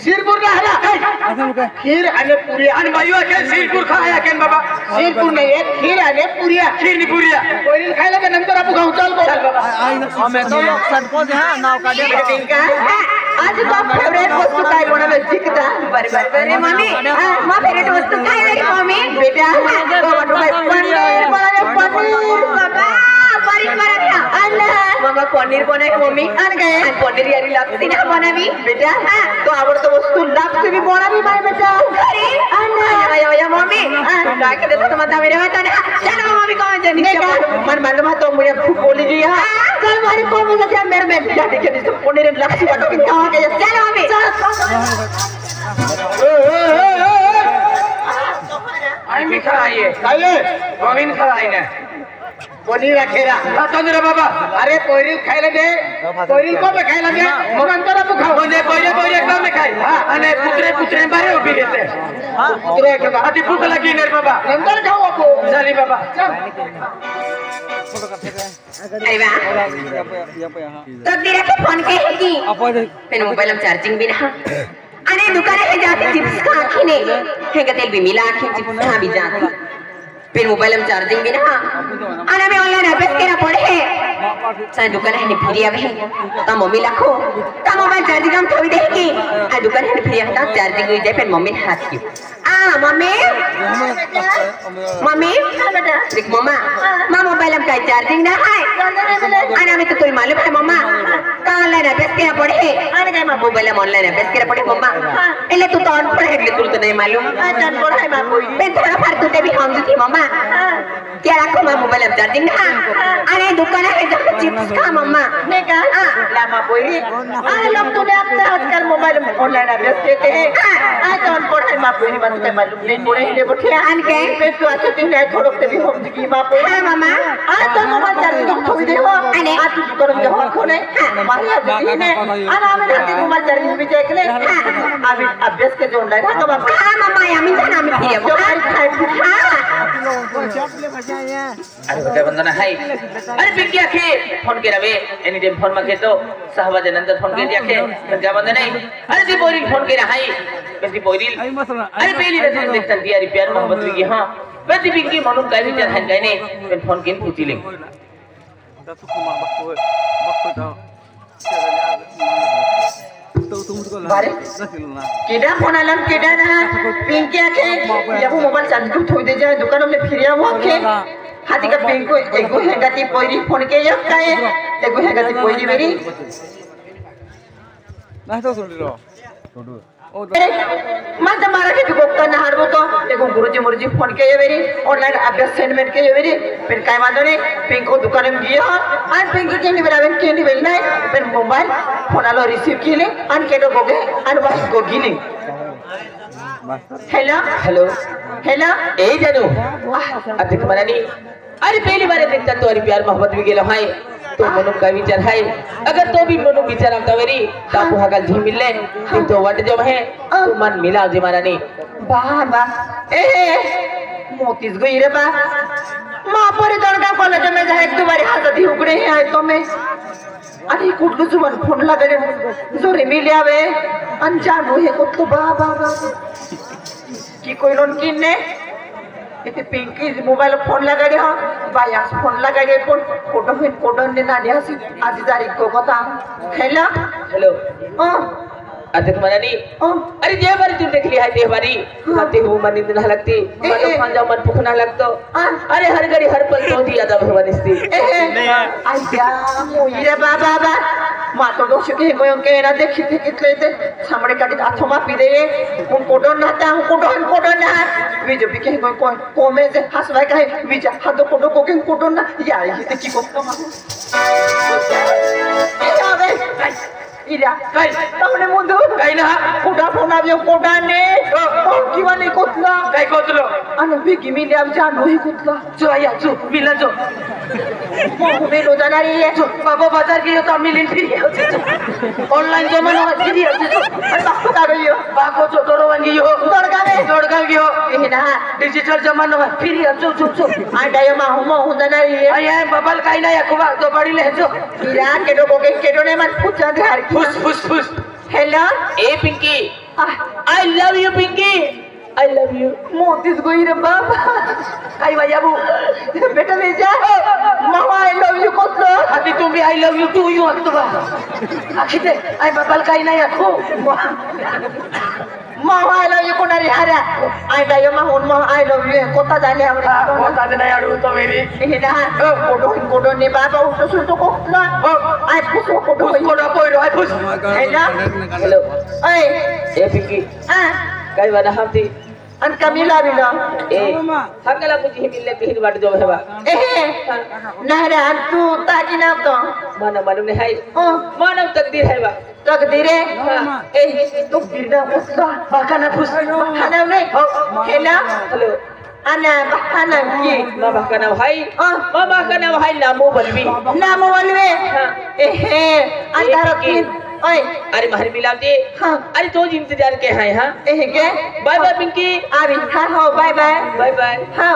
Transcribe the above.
सिरपुर ना हला खीर आने पूरी आणि मायवा के सिरपुर खाया के बाबा सिरपुर नहीं है खीर आने पूरिया खीर नहीं पूरिया कोई खायला के नंतर आपू गाव चल बाबा हमें तो ऑप्शन को दे नाव का दे का आज तो फेवरेट वस्तु काय कोणाला जिकता बरे मम्मी मा फेवरेट वस्तु काय रे मम्मी बेटा टोमॅटो पनीर बाबा पनीर बना अन्ना मम्मा पनीर बनाए मम्मी आन गए पनीर यारी लापसी ना बनावी बेटा तो आवडतो वस्तू लापसी भी बनावी माय बेटा अरे अन्ना या मम्मी काय के देतो मत मेरे होता ना चलो मम्मी कौन जानी मन मालूम है तो मुझे बोली जी हां चल मारी को मुझे क्या मेरे में जाने के तो पनीर लापसी बाटो के कहां गए चलो मम्मी आई मीठा आइए खाइए मम्मी खाई ना पनीर अखेरा खातो रे बाबा अरे पनीर खायला दे पनीर को पे खायला दे मग नंतर आपण खाऊ म्हणजे पहिले एकदम में खाई आणि पुत्रे बारे उभी घेते पुत्रे के आधी भूक लगी नाही बाबा नंतर खाऊ आपण झाली बाबा अरे तो तेरा के फोन के है की पेन मोबाइल में चार्जिंग भी ना अरे दुकान पे जाके चिप्स खा खिने है का तेल भी मिला के चिप्स खा भी जाती फिर मोबाइल में चार्जिंग भी ना आना में ऑनलाइन अभ्यास केरा पड़े सारे दुकान है फ्री आवे ता मम्मी लाखो ता मोबाइल चार्जिंग हम थोड़ी देगी आ दुकान है फ्री आता चार्जिंग हुई जाए फिर मम्मी हाथ की आ मम्मी बेटा देख मम्मा मां मोबाइल में काय चार्जिंग ना है आना में तो तुई मालूम है मम्मा का ऑनलाइन अभ्यास केरा पड़े आना काय मां मोबाइल में ऑनलाइन अभ्यास केरा पड़े मम्मा एले तू तो अनपढ़ है तू तो नहीं मालूम अनपढ़ है मां कोई पे थोड़ा फार तू ते भी समझती मम्मा क्या रखो मैं मोबाइल में चार्जिंग ना अरे दुकान है जब चिप्स खा मम्मा मैं का लामा बोली अरे लोग तूने अपने आजकल मोबाइल में ऑनलाइन अभ्यास करते हैं आज तो अनपढ़ है मां कोई बात नहीं मालूम नहीं बोले ले बैठे आन के पे तू आके तू नहीं थोड़ा से भी हम की मां कोई हां मम्मा आज तो मोबाइल चार्जिंग थोड़ी दे हो अरे आज तू दुकान में हो खोले मारी आज ने अरे हमें रात मोबाइल चार्जिंग भी देख ले अभी अभ्यास के जो ऑनलाइन है तो हां मम्मा हमें जाना हमें फिर हां अरे बेटा वंदना हाय अरे पिंकी आखे फोन के रवे एनी टाइम फोन में तो सहवाज नंदन फोन के दिया के क्या वंदना नहीं अरे दी बोरिंग फोन के हाय बेटी बोरिंग अरे पहली बार देखता दिया रे प्यार मोहब्बत की हां बेटी पिंकी मालूम काय विचार है काय नहीं मैं फोन किन पूछी ले बारे केडा फोन आला केडा ना पिंकी आखे जब मोबाइल चार्ज कर थोड़ी दे जाए दुकान में फिर या वो के हाथी का पिंको एगो हेगाती पोरी फोन के या काय एगो हेगाती पोरी मेरी ना तो सुन लो मैं तो मारा के गोप्ता ना हारबो तो एगो गुरुजी मुरुजी फोन के ये मेरी ऑनलाइन अभ्यास असाइनमेंट के ये मेरी फिर काय मानो ने पिंको दुकान में गया आज पिंकी के नहीं बराबर के नहीं बेलना है फिर मोबाइल फोन आलो रिसीव किले अन केडो गोगे अन वास गोगिनी हेलो हेलो हेलो ए जानू अब देख मनानी अरे पहली बार देखता तो अरे प्यार मोहब्बत भी गेलो हाय तो मनु का विचार है अगर तो भी मनु विचार आता वेरी तापु हागल झी मिलले तो वट जो है तो मन मिला जे मारानी बाबा ए मोतीस गई रे बा मां पर दरगा कॉलेज में जा एक दो बार हाथ दी उगड़े हैं आए तो मैं अरे कुटलू जुबान फोन लगा रे जोरे मिले आवे अनजान होए को तो बाबा की कोई लोन किने इते पिंकी मोबाइल फोन लगा रे हां बाया फोन लगा रे कोटो ने ना दे हसी आज तारीख को कथा हेलो हेलो अरे मनानी अरे जे बारी तू देख लिया है दे बारी आते हो मन दिन लगती मन पांजा मन भूखना लगतो अरे हर घड़ी हर पल तो दी याद भगवानस्ती आया मोईरे बाबा मा तो दोष के कोयो के ना देखि थे कितले ते सामने काटी आथमा पी दे उन कोडो नाता उन कोडो ना विजो भी के को में से हसवाय काहे विजा हाथ कोडो को के कोडो ना या ये की को आवे इरा काय तमने मुंदू काय ना कोडा फोन आवे कोडा ने किवा ने कोतला काय कोतलो अन बिगी मिले अब जानो ही कोतला जो आया जो मिला जो में लो जाना रे बाबा बाजार की तो मिलिन फिर ऑनलाइन जमाना में फिर अरे बाप का गई हो बाको जो तोरो वांगी हो दड़गा की हो ये ना डिजिटल जमाना में फिर जो आ डायो मा हो जाना रे आया बबल काय ना याकुबा तो बड़ी ले जो इरा केडो को के केडो ने मन पूछा दे हर फुस हेलो ए Pinky I love you Pinky I love you मोतीच गोई रे बाप काय भैया बू बेटा बेजा मामा आई लव यू कोसलो आधी तुम्ही आय लव्ह यू टू यू असतो बा आखिते आय बाबाला काही नाही आखो मामा आई लव यू कोणारी हारा आई दायो मा होन मा आई लव यू कोता झाले आवडे कोता नाही आडू तो मेरी हेला कोडो ने बाबा उठो सुतो कोसलो आई पुसो कोडो कोडा पोयरो आय पुस हेला हेलो ओय ए पिंकी काय वाला हमती अन कमिला बिना ए हकला मुझे मिलले बिहिर बाट जो हेबा ए नहरा तू ताकी ना तो मानव मानव ने हाय ओ मानव तकदीर हेबा तकदीरे ए तू गिरना उसका बाकाना पुस खाना नहीं हेला हेलो ana bahana ki मामा का नाम हाय मामा का नाम हाय नामो बलवी नाम walwe अंधारा की ओए अरे महर मिलाते हाँ अरे तो इंतजार के हैं हाँ के बाय बाय पिंकी अभी हाँ हो बाय बाय बाय बाय हाँ